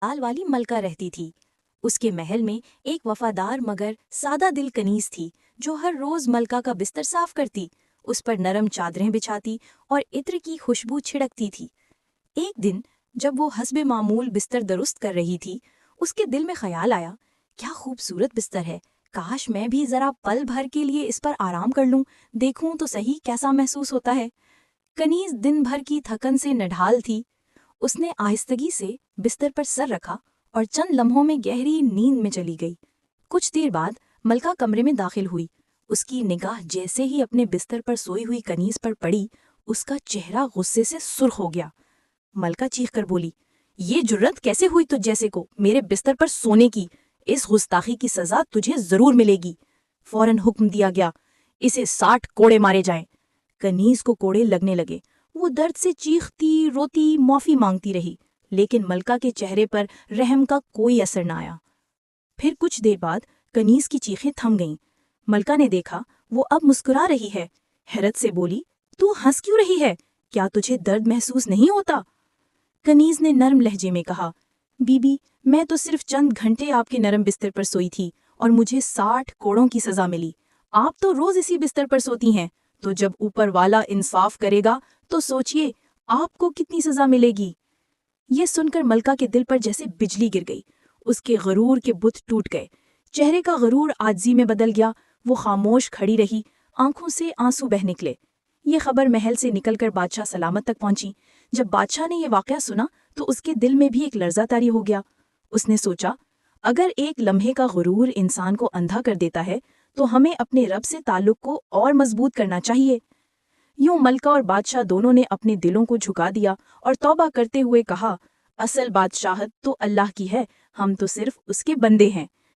لال والی ملکہ رہتی تھی۔ اس کے محل میں ایک وفادار مگر سادہ دل کنیز تھی جو ہر روز ملکہ کا بستر صاف کرتی، اس پر نرم چادریں بچھاتی اور عطر کی خوشبو چھڑکتی تھی۔ ایک دن جب وہ حسب معمول بستر درست کر رہی تھی، اس کے دل میں خیال آیا، کیا خوبصورت بستر ہے، کاش میں بھی ذرا پل بھر کے لیے اس پر آرام کر لوں، دیکھوں تو صحیح کیسا محسوس ہوتا ہے۔ کنیز دن بھر کی تھکن سے نڈھال تھی۔ اس نے آہستگی سے بستر پر سر رکھا اور چند لمحوں میں گہری نیند میں چلی گئی۔ کچھ دیر بعد ملکہ کمرے میں داخل ہوئی۔ اس کی نگاہ جیسے ہی اپنے بستر پر سوئی ہوئی کنیز پر پڑی، اس کا چہرہ غصے سے سرخ ہو گیا۔ ملکہ چیخ کر بولی، یہ جرت کیسے ہوئی تجھ جیسے کو میرے بستر پر سونے کی؟ اس گستاخی کی سزا تجھے ضرور ملے گی۔ فوراً حکم دیا گیا، اسے 60 کوڑے مارے جائیں۔ کنیز کو کوڑے لگنے لگے۔ وہ درد سے چیختی روتی معافی مانگتی رہی، لیکن ملکہ کے چہرے پر رحم کا کوئی اثر نہ آیا۔ پھر کچھ دیر بعد کنیز کی چیخیں تھم گئیں۔ ملکہ نے دیکھا وہ اب مسکرا رہی ہے۔ حیرت سے بولی، تو ہنس کیوں رہی ہے؟ کیا تجھے درد محسوس نہیں ہوتا؟ کنیز نے نرم لہجے میں کہا، بی بی، میں تو صرف چند گھنٹے آپ کے نرم بستر پر سوئی تھی اور مجھے 60 کوڑوں کی سزا ملی۔ آپ تو روز اسی بستر پر سوتی ہیں، تو جب اوپر والا انصاف کرے گا تو سوچئے آپ کو کتنی سزا ملے گی۔ یہ سن کر ملکہ کے دل پر جیسے بجلی گر گئی۔ اس کے غرور کے بت ٹوٹ گئے، چہرے کا غرور عاجزی میں بدل گیا۔ وہ خاموش کھڑی رہی، آنکھوں سے آنسو بہہ نکلے۔ یہ خبر محل سے نکل کر بادشاہ سلامت تک پہنچی۔ جب بادشاہ نے یہ واقعہ سنا تو اس کے دل میں بھی ایک لرزہ طاری ہو گیا۔ اس نے سوچا، اگر ایک لمحے کا غرور انسان کو اندھا کر دیتا ہے تو ہمیں اپنے رب سے تعلق کو اور مضبوط کرنا چاہیے۔ یوں ملکہ اور بادشاہ دونوں نے اپنے دلوں کو جھکا دیا اور توبہ کرتے ہوئے کہا، اصل بادشاہت تو اللہ کی ہے، ہم تو صرف اس کے بندے ہیں۔